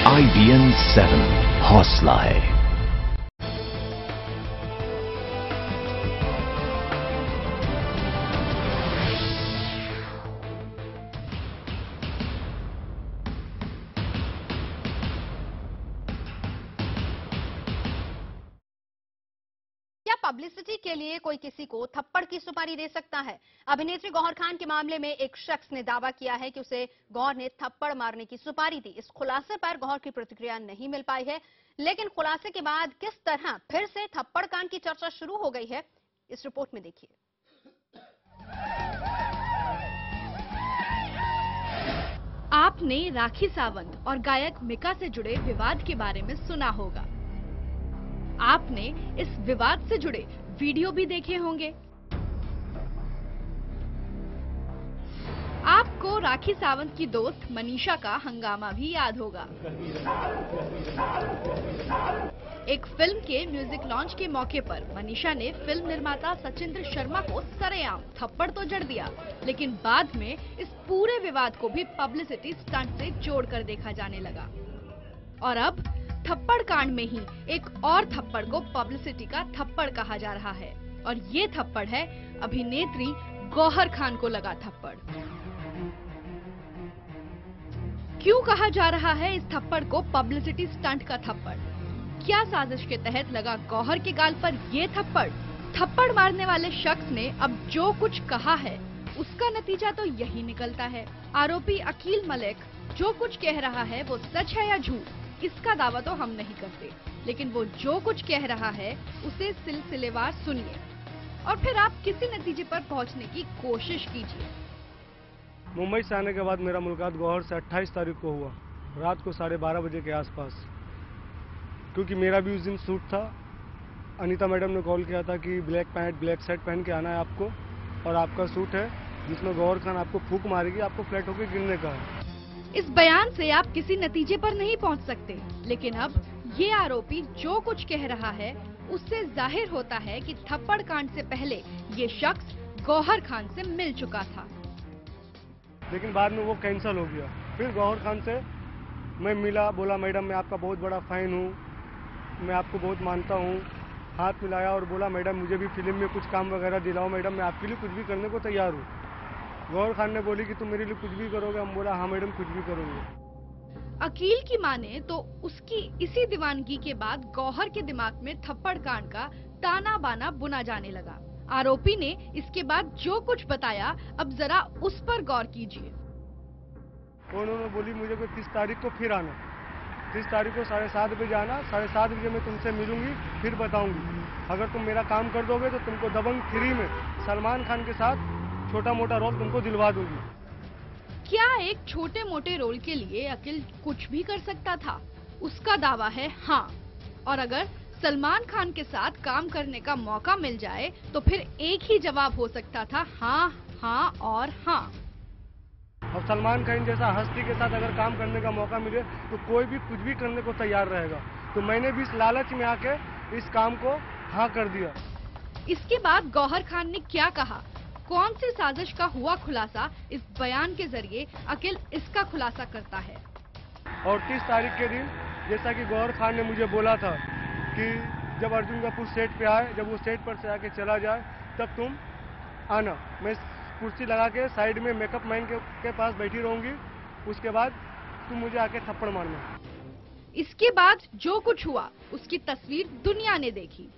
IBN 7 हौसला है। Publicity के लिए कोई किसी को थप्पड़ की सुपारी दे सकता है? अभिनेत्री गौहर खान के मामले में एक शख्स ने दावा किया है कि उसे गौहर ने थप्पड़ मारने की सुपारी दी। इस खुलासे पर गौहर की प्रतिक्रिया नहीं मिल पाई है, लेकिन खुलासे के बाद किस तरह फिर से थप्पड़ कांड की चर्चा शुरू हो गई है, इस रिपोर्ट में देखिए। आपने राखी सावंत और गायक मिका से जुड़े विवाद के बारे में सुना होगा। आपने इस विवाद से जुड़े वीडियो भी देखे होंगे। आपको राखी सावंत की दोस्त मनीषा का हंगामा भी याद होगा। एक फिल्म के म्यूजिक लॉन्च के मौके पर मनीषा ने फिल्म निर्माता सचिंद्र शर्मा को सरेआम थप्पड़ तो जड़ दिया, लेकिन बाद में इस पूरे विवाद को भी पब्लिसिटी स्टंट से जोड़कर देखा जाने लगा। और अब थप्पड़ कांड में ही एक और थप्पड़ को पब्लिसिटी का थप्पड़ कहा जा रहा है, और ये थप्पड़ है अभिनेत्री गौहर खान को लगा थप्पड़। क्यों कहा जा रहा है इस थप्पड़ को पब्लिसिटी स्टंट का थप्पड़? क्या साजिश के तहत लगा गौहर के गाल पर ये थप्पड़? थप्पड़ मारने वाले शख्स ने अब जो कुछ कहा है उसका नतीजा तो यही निकलता है। आरोपी अकील मलिक जो कुछ कह रहा है वो सच है या झूठ, इसका दावा तो हम नहीं करते, लेकिन वो जो कुछ कह रहा है उसे सिलसिलेवार सुनिए और फिर आप किसी नतीजे पर पहुंचने की कोशिश कीजिए। मुंबई से आने के बाद मेरा मुलाकात गौहर से 28 तारीख को हुआ, रात को 12:30 बजे के आसपास। क्योंकि मेरा भी उस दिन सूट था। अनीता मैडम ने कॉल किया था कि ब्लैक पैंट ब्लैक शर्ट पहन के आना है आपको, और आपका सूट है जिसमें गौहर खान आपको फूंक मारेगी, आपको फ्लैट होकर गिरने का है। इस बयान से आप किसी नतीजे पर नहीं पहुंच सकते, लेकिन अब ये आरोपी जो कुछ कह रहा है उससे जाहिर होता है कि थप्पड़ कांड से पहले ये शख्स गौहर खान से मिल चुका था। लेकिन बाद में वो कैंसिल हो गया। फिर गौहर खान से मैं मिला, बोला मैडम मैं आपका बहुत बड़ा फैन हूँ, मैं आपको बहुत मानता हूँ। हाथ मिलाया और बोला मैडम मुझे भी फिल्म में कुछ काम वगैरह दिलाओ, मैडम मैं आपके लिए कुछ भी करने को तैयार हूँ। गौहर खान ने बोली कि तुम मेरे लिए कुछ भी करोगे? हम बोला हाँ मैडम कुछ भी करोगे। अकील की माने तो उसकी इसी दीवानगी के बाद गौहर के दिमाग में थप्पड़ कांड का ताना बाना बुना जाने लगा। आरोपी ने इसके बाद जो कुछ बताया अब जरा उस पर गौर कीजिए। उन्होंने बोली मुझे कोई 30 तारीख को फिर आना, 30 तारीख को 7:30 बजे आना, 7:30 बजे मैं तुमसे मिलूंगी, फिर बताऊंगी। अगर तुम मेरा काम कर दोगे तो तुमको दबंग 3 में सलमान खान के साथ छोटा मोटा रोल तुमको दिलवा दूंगी। क्या एक छोटे मोटे रोल के लिए अकील कुछ भी कर सकता था? उसका दावा है हाँ, और अगर सलमान खान के साथ काम करने का मौका मिल जाए तो फिर एक ही जवाब हो सकता था, हाँ हाँ और हाँ। और सलमान खान जैसा हस्ती के साथ अगर काम करने का मौका मिले तो कोई भी कुछ भी करने को तैयार रहेगा। तो मैंने भी इस लालच में आके इस काम को हाँ कर दिया। इसके बाद गौहर खान ने क्या कहा, कौन सी साजिश का हुआ खुलासा, इस बयान के जरिए अकील इसका खुलासा करता है। और 30 तारीख के दिन जैसा कि गौहर खान ने मुझे बोला था कि जब अर्जुन कपूर सेट पे आए, जब वो सेट पर से आके चला जाए तब तुम आना, मैं कुर्सी लगा के साइड में मेकअप मैन के पास बैठी रहूंगी, उसके बाद तुम मुझे आके थप्पड़ मारना। इसके बाद जो कुछ हुआ उसकी तस्वीर दुनिया ने देखी।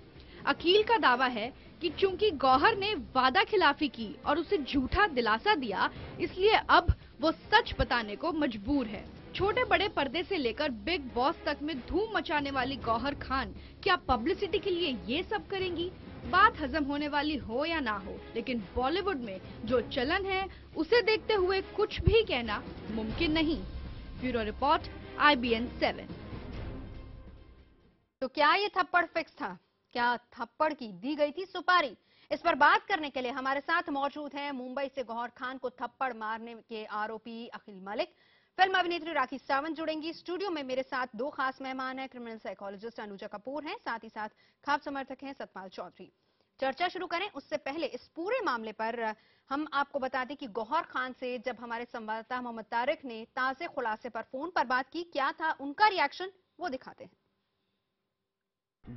अकील का दावा है कि चूंकि गौहर ने वादा खिलाफी की और उसे झूठा दिलासा दिया, इसलिए अब वो सच बताने को मजबूर है। छोटे बड़े पर्दे से लेकर बिग बॉस तक में धूम मचाने वाली गौहर खान क्या पब्लिसिटी के लिए ये सब करेंगी? बात हजम होने वाली हो या ना हो, लेकिन बॉलीवुड में जो चलन है उसे देखते हुए कुछ भी कहना मुमकिन नहीं। Bureau report, IBN 7। तो क्या ये थप्पड़ फिक्स था? क्या थप्पड़ की दी गई थी सुपारी? इस पर बात करने के लिए हमारे साथ मौजूद हैं मुंबई से गौहर खान को थप्पड़ मारने के आरोपी अकील मलिक, फिल्म अभिनेत्री राखी सावंत जुड़ेंगी। स्टूडियो में मेरे साथ दो खास मेहमान हैं, क्रिमिनल साइकोलॉजिस्ट अनुजा कपूर हैं, साथ ही साथ खाप समर्थक हैं सतपाल चौधरी। चर्चा शुरू करें उससे पहले इस पूरे मामले पर हम आपको बता दें कि गौहर खान से जब हमारे संवाददाता मोहम्मद तारिक ने ताजे खुलासे पर फोन पर बात की, क्या था उनका रिएक्शन, वो दिखाते हैं।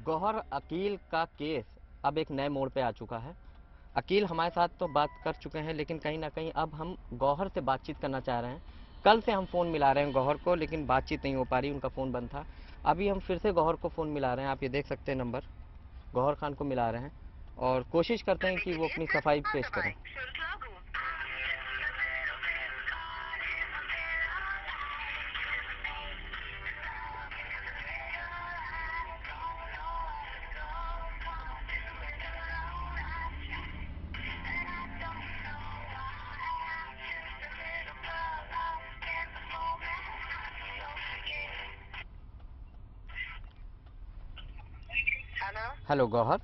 गौहर अकील का केस अब एक नए मोड़ पे आ चुका है। अकील हमारे साथ तो बात कर चुके हैं, लेकिन कहीं ना कहीं अब हम गौहर से बातचीत करना चाह रहे हैं। कल से हम फ़ोन मिला रहे हैं गौहर को, लेकिन बातचीत नहीं हो पा रही, उनका फ़ोन बंद था। अभी हम फिर से गौहर को फ़ोन मिला रहे हैं, आप ये देख सकते हैं नंबर, गौहर खान को मिला रहे हैं और कोशिश करते हैं कि वो अपनी सफाई पेश करें। Hello Gauhar.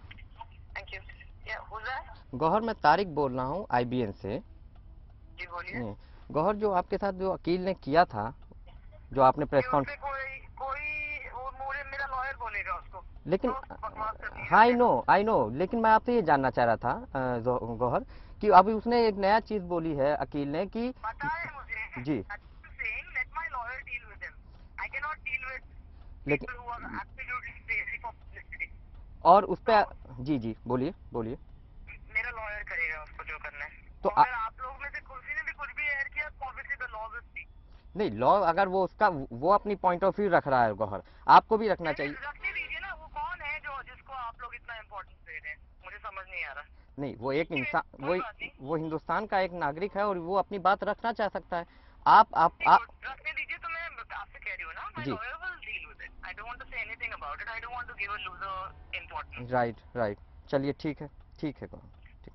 Thank you. Gauhar मैं तारिक बोल रहा हूँ IBN से। जी बोलिए। गौहर, जो आपके साथ जो अकील ने किया था, जो आपने प्रेस कॉन्फ्रेंस, कोई वो मुझे मेरा लॉयर बोलेगा उसको, लेकिन तो बकवास करती है। हाँ आई नो, लेकिन मैं आपसे ये जानना चाह रहा था गौहर कि अभी उसने एक नया चीज बोली है अकील ने कि पता है मुझे। जी, let my lawyer deal with him, I can not deal with लेकिन people who are absolutely crazy for publicity. और उस पे जी बोलिए बोलिए। मेरा लॉयर करेगा उसको जो करना है। तो अगर आप लोग में से किसी ने भी कुछ भी ऐड किया, obviously the law will speak. नहीं, लॉ अगर वो उसका वो अपनी पॉइंट ऑफ व्यू रख रहा है गौहर, आपको भी रखना चाहिए। रखने दीजिए ना, वो कौन है जो जिसको आप लोग इतना इम्पोर्टेंस दे रहे हैं, मुझे समझ नहीं आ रहा। नहीं, वो एक इंसान, कोई बात नहीं। वो हिंदुस्तान का एक नागरिक है और वो अपनी बात रखना चाह सकता है। आप रखने दीजिए। तो मैं आपसे कह रही हूँ ना, माय जी, lawyer will deal with it. I don't want to say anything about it. I don't want to give a loser importance. Right, चलिए ठीक है गौहर, ठीक।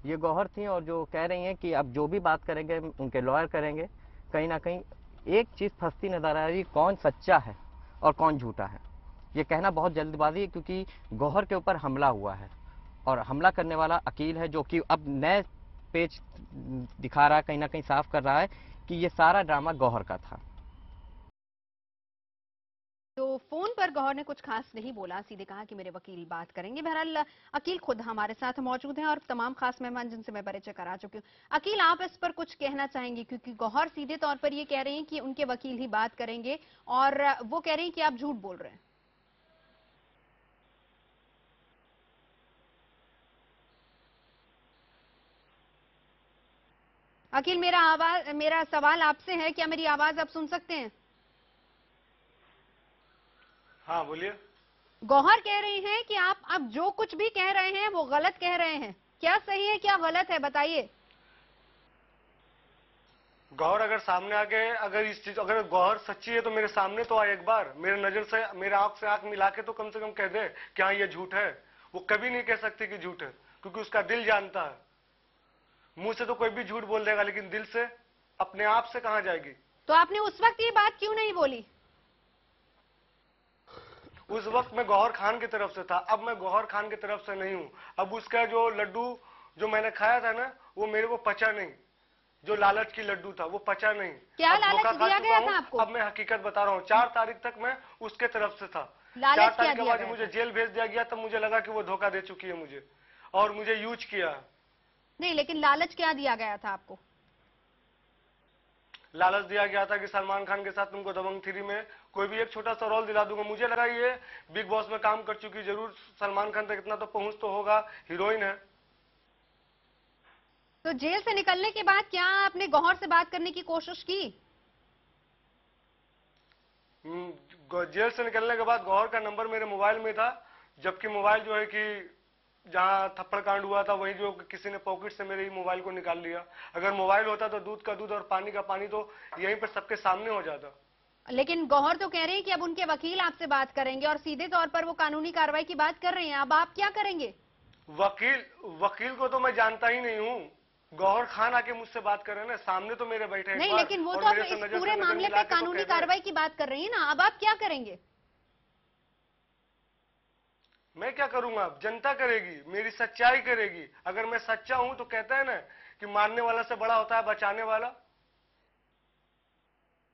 ये गौहर थी और जो कह रही हैं कि अब जो भी बात करेंगे उनके लॉयर करेंगे। कहीं ना कहीं एक चीज फंसती नजर आ रही है, कौन सच्चा है और कौन झूठा है। ये कहना बहुत जल्दबाजी है, क्योंकि गौहर के ऊपर हमला हुआ है और हमला करने वाला अकील है, जो कि अब नए पेज दिखा रहा है, कहीं ना कहीं साफ कर रहा है कि ये सारा ड्रामा गौहर का था। तो फोन पर गौहर ने कुछ खास नहीं बोला, सीधे कहा कि मेरे वकील बात करेंगे। बहरहाल अकील खुद हमारे साथ मौजूद हैं और तमाम खास मेहमान जिनसे मैं परिचय करा चुकी हूँ। अकील, आप इस पर कुछ कहना चाहेंगे, क्योंकि गौहर सीधे तौर पर ये कह रही हैं कि उनके वकील ही बात करेंगे और वो कह रही हैं कि आप झूठ बोल रहे हैं। अकील, मेरा सवाल आपसे है, क्या मेरी आवाज आप सुन सकते हैं? हाँ बोलिए। गौहर कह रही हैं कि आप अब जो कुछ भी कह रहे हैं वो गलत कह रहे हैं, क्या सही है क्या गलत है, बताइए। गौहर अगर सामने आके अगर गौहर सच्ची है तो मेरे सामने तो आए, एक बार मेरे नजर से, मेरे आंख से आंख मिला के तो कम से कम कह दे कि हाँ ये झूठ है। वो कभी नहीं कह सकती कि झूठ है, क्योंकि उसका दिल जानता है। मुंह से तो कोई भी झूठ बोल देगा, लेकिन दिल से, अपने आप से कहां जाएगी। तो आपने उस वक्त ये बात क्यों नहीं बोली? उस वक्त मैं गौहर खान की तरफ से था, अब मैं गौहर खान की तरफ से नहीं हूं। अब उसका जो लड्डू जो मैंने खाया था ना, वो मेरे को पचा नहीं। जो लालच की लड्डू था वो पचा नहीं। क्या अब लालच धोखा खा दिया चुका गया हूं, था आपको? अब मैं हकीकत बता रहा हूँ। 4 तारीख तक मैं उसके तरफ से था। 4 लालच क्या तारीख के दिया बाद गया मुझे था? जेल भेज दिया गया, तब मुझे लगा कि वो धोखा दे चुकी है मुझे और मुझे यूज किया। नहीं, लेकिन लालच क्या दिया गया था आपको? लालच दिया गया था कि सलमान खान के साथ तुमको दबंग 3 में कोई भी एक छोटा सा रोल दिला दूंगा। मुझे लगा ये बिग बॉस में काम कर चुकी, जरूर सलमान खान तक इतना तो पहुंच तो होगा, हीरोइन है। तो जेल से निकलने के बाद क्या आपने गौहर से बात करने की कोशिश की? जेल से निकलने के बाद गौहर का नंबर मेरे मोबाइल में था, जबकि मोबाइल जो है कि जहां थप्पड़ कांड हुआ था वहीं जो किसी ने पॉकेट से मेरे ही मोबाइल को निकाल लिया। अगर मोबाइल होता तो दूध का दूध और पानी का पानी तो यहीं पर सबके सामने हो जाता। लेकिन गौहर तो कह रहे हैं कि अब उनके वकील आपसे बात करेंगे और सीधे तौर पर वो कानूनी कार्रवाई की बात कर रहे हैं। अब आप क्या करेंगे? वकील को तो मैं जानता ही नहीं हूँ। गौहर खान आके मुझसे बात कर रहे हैं ना, सामने तो मेरे बैठे हैं। नहीं, लेकिन वो तो अब इस पूरे मामले पे कानूनी कार्रवाई की बात कर रही है ना, अब आप क्या करेंगे? मैं क्या करूंगा? अब जनता करेगी, मेरी सच्चाई करेगी। अगर मैं सच्चा हूं तो कहता है ना कि मारने वाला से बड़ा होता है बचाने वाला।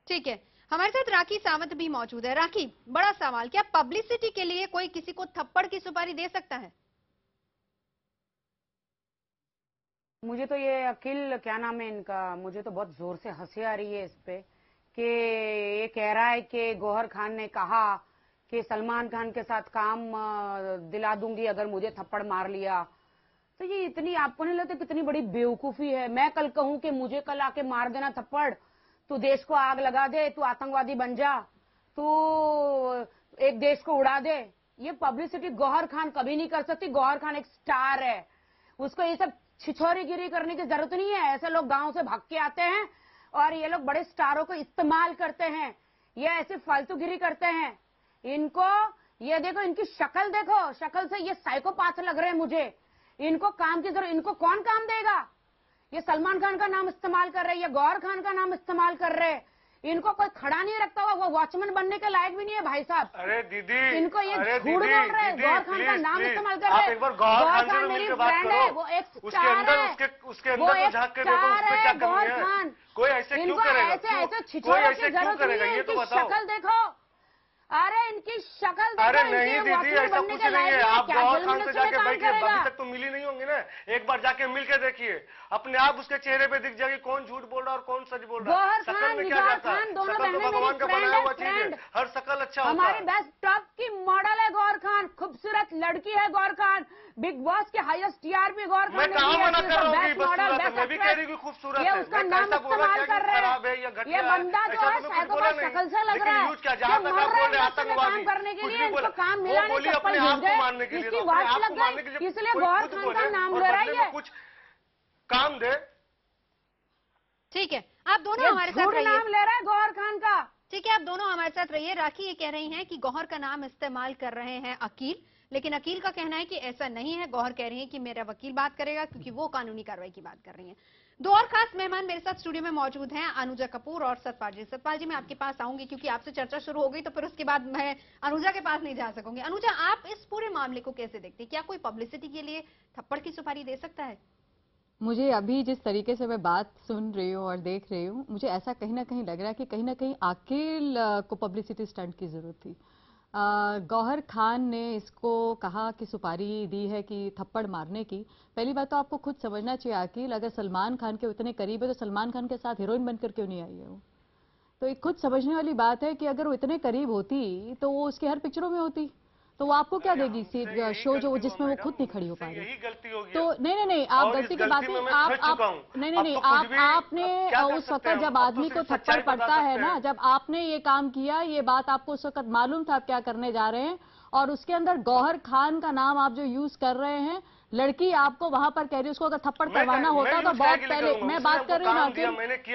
ठीक है, हमारे साथ राखी सावंत भी मौजूद है। राखी, बड़ा सवाल, क्या पब्लिसिटी के लिए कोई किसी को थप्पड़ की सुपारी दे सकता है? मुझे तो ये अखिल, क्या नाम है इनका, मुझे तो बहुत जोर से हंसी आ रही है इस पे कि ये कह रहा है कि गौहर खान ने कहा कि सलमान खान के साथ काम दिला दूंगी अगर मुझे थप्पड़ मार लिया। तो ये इतनी, आपको नहीं लगता कितनी बड़ी बेवकूफी है? मैं कल कहूं कि मुझे कल आके मार देना थप्पड़, तू देश को आग लगा दे, तू आतंकवादी बन जा, तू एक देश को उड़ा दे, ये पब्लिसिटी गौहर खान कभी नहीं कर सकती। गौहर खान एक स्टार है, उसको ये सब छिछोरीगिरी करने की जरूरत नहीं है। ऐसे लोग गांव से भाग के आते हैं और ये लोग बड़े स्टारों को इस्तेमाल करते हैं, ये ऐसे फालतूगिरी करते हैं। इनको ये देखो, इनकी शक्ल देखो, शक्ल से ये साइकोपाथ लग रहे हैं मुझे। इनको काम की जरूरत, इनको कौन काम देगा? ये सलमान खान का नाम इस्तेमाल कर रहे हैं, ये गौहर खान का नाम इस्तेमाल कर रहे हैं। इनको कोई खड़ा नहीं रखता हुआ, वो वॉचमैन बनने के लायक भी नहीं है भाई साहब। अरे दीदी, इनको ये झूठ बोल रहे हैं, गौहर खान का नाम इस्तेमाल कर रहे हैं। एक बार गौहर खान मेरी फ्रेंड है, वो एक स्टार है, उसके अंदर झांक के देखो, उसमें क्या कमी है? गौहर खान, कोई ऐसे क्यों करेगा? ऐसे छिछोरे की जरूरत नहीं है। इनकी शक्ल देखो, अरे इनकी शक्ल देखो। अरे नहीं दीदी, ऐसा कुछ नहीं है। आप गौहर खान से जाके बैठिए, अभी तक तो मिली नहीं होंगी ना, एक बार जाके मिल के देखिए, अपने आप उसके चेहरे पे दिख जाएगी कौन झूठ बोल रहा है और कौन सच बोल रहा है। शकल में क्या जाता है? शकल तो भगवान का बनाया हुआ चीज है, हर शकल अच्छा होता है। हमारी बेस्ट टॉप की मॉडल है गौहर खान, खूबसूरत लड़की है गौहर खान, बिग बॉस के हाईएस्ट टीआरपी गौहर खान। मैं कहाँ मना कर रहा हूँ? मैं भी कह रही हूँ खूबसूरत है, उसका नाम इस्तेमाल कर रहे हैं। ये बंदा जो है साइकोपैथ शक्ल से लग रहा है, काम करने के लिए इनको काम मिला नहीं, चप्पल घिस गए, इसकी वाच लग गई, इसलिए गौहर खान का नाम ले रही है। कुछ काम दे। ठीक है, आप दोनों हमारे साथ रहिए। नाम ले रहा है गौहर खान का। ठीक है, आप दोनों हमारे साथ रहिए। राखी ये कह रही हैं कि गौहर का नाम इस्तेमाल कर रहे हैं अकील, लेकिन अकील का कहना है कि ऐसा नहीं है। गौहर कह रही है कि मेरा वकील बात करेगा, क्योंकि वो कानूनी कार्रवाई की बात कर रही हैं। दो और खास मेहमान मेरे साथ स्टूडियो में मौजूद हैं, अनुजा कपूर और सतपाल जी। सतपाल जी, मैं आपके पास आऊंगी क्योंकि आपसे चर्चा शुरू हो गई तो फिर उसके बाद मैं अनुजा के पास नहीं जा सकूंगी। अनुजा, आप इस पूरे मामले को कैसे देखते हैं? क्या कोई पब्लिसिटी के लिए थप्पड़ की सुपारी दे सकता है? मुझे अभी जिस तरीके से मैं बात सुन रही हूँ और देख रही हूँ, मुझे ऐसा कहीं ना कहीं लग रहा है कि कहीं ना कहीं अकील को पब्लिसिटी स्टंट की जरूरत थी। गौहर खान ने इसको कहा कि सुपारी दी है कि थप्पड़ मारने की। पहली बात तो आपको खुद समझना चाहिए अकील, अगर सलमान खान के उतने करीब है तो सलमान खान के साथ हीरोइन बनकर क्यों नहीं आई है वो? तो एक खुद समझने वाली बात है कि अगर वो इतने करीब होती तो वो उसके हर पिक्चरों में होती, तो वो आपको क्या देगी शो जो जिसमें वो खुद नहीं खड़ी हो पा रही। तो नहीं, आप गलती की बात नहीं, आप नहीं, आपने उस वक्त जब आदमी को थप्पड़ पड़ता है ना, जब आपने ये काम किया, ये बात आपको उस वक्त मालूम था आप क्या करने जा रहे हैं, और उसके अंदर गौहर खान का नाम आप जो यूज कर रहे हैं, लड़की आपको वहां पर कह रही है, उसको अगर थप्पड़ करवाना होता तो बहुत पहले। मैं बात कर रही हूँ ना,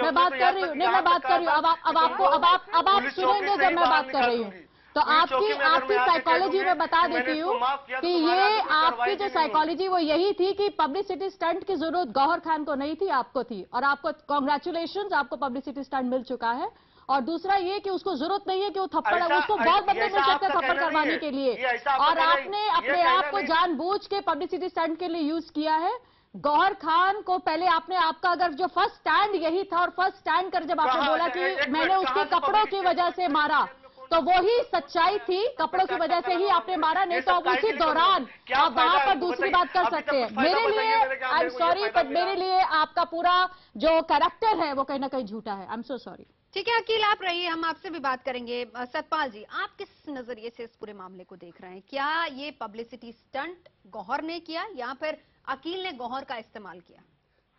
मैं बात कर रही हूँ, नहीं मैं बात कर रही हूँ, अब आप सुनेंगे जब मैं बात कर रही हूँ। तो आपकी साइकोलॉजी में बता देती हूँ कि ये आपकी जो साइकोलॉजी वो यही थी कि पब्लिसिटी स्टंट की जरूरत गौहर खान को नहीं थी, आपको थी, और आपको कॉन्ग्रेचुलेशंस, आपको पब्लिसिटी स्टंट मिल चुका है। और दूसरा ये कि उसको जरूरत नहीं है कि वो थप्पड़, उसको बहुत बंदे मिल सकते हैं थप्पड़ करवाने के लिए, और आपने अपने आप को जानबूझ के पब्लिसिटी स्टंट के लिए यूज किया है। गौहर खान को पहले आपने, आपका अगर जो फर्स्ट स्टैंड यही था, और फर्स्ट स्टैंड कर जब आपने बोला कि मैंने उसके कपड़ों की वजह से मारा, तो वो ही सच्चाई थी, कपड़ों की वजह से ही आपने मारा, नहीं तो उसी दौरान आप वहां पर दूसरी बात कर सकते हैं। मेरे लिए आई एम सॉरी, बट मेरे लिए आपका पूरा जो कैरेक्टर है वो कहीं ना कहीं झूठा है। I am so sorry. ठीक है अकील, आप रहिए, हम आपसे भी बात करेंगे। सतपाल जी, आप किस नजरिए से इस पूरे मामले को देख रहे हैं? क्या ये पब्लिसिटी स्टंट गौहर ने किया या फिर अकील ने गौहर का इस्तेमाल किया?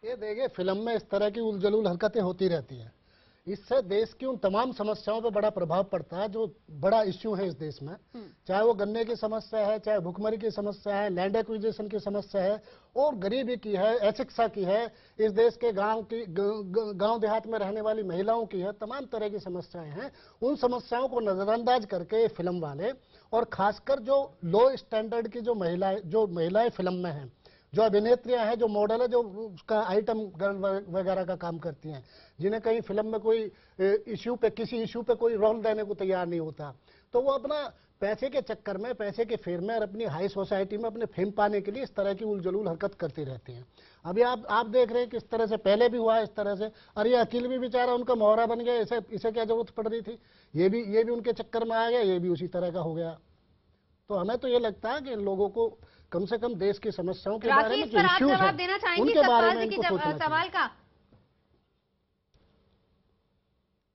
ये देखिए, फिल्म में इस तरह की उलझुल हरकतें होती रहती हैं, इससे देश की उन तमाम समस्याओं पर बड़ा प्रभाव पड़ता है जो बड़ा इश्यू है इस देश में, चाहे वो गन्ने की समस्या है, चाहे भुखमरी की समस्या है, लैंड एक्विजिशन की समस्या है, और गरीबी की है, अशिक्षा की है, इस देश के गांव देहात में रहने वाली महिलाओं की है, तमाम तरह की समस्याएं हैं। उन समस्याओं को नजरअंदाज करके फिल्म वाले, और खासकर जो लो स्टैंडर्ड की जो महिलाएं फिल्म में हैं, जो अभिनेत्रियां हैं, जो मॉडल है, जो उसका आइटम गर्ल वगैरह का काम करती हैं, जिन्हें कहीं फिल्म में कोई किसी इश्यू पे कोई रोल देने को तैयार नहीं होता, तो वो अपना पैसे के चक्कर में, पैसे के फेर में और अपनी हाई सोसाइटी में अपने फेम पाने के लिए इस तरह की उलझुल हरकत करती रहती हैं। अभी आप देख रहे हैं कि इस तरह से पहले भी हुआ इस तरह से, और ये अकील भी बेचारा उनका मोहरा बन गया, इसे क्या जरूरत पड़ रही थी? ये भी उनके चक्कर में आ गया, ये भी उसी तरह का हो गया। तो हमें तो ये लगता है कि इन लोगों को कम से कम देश की समस्याओं के बारे राखी, में इस जो पर आप इश्यूज जवाब हैं देना चाहेंगी उनके बारे सतपाल में जी की इनको सोचना चाहिए। सवाल का?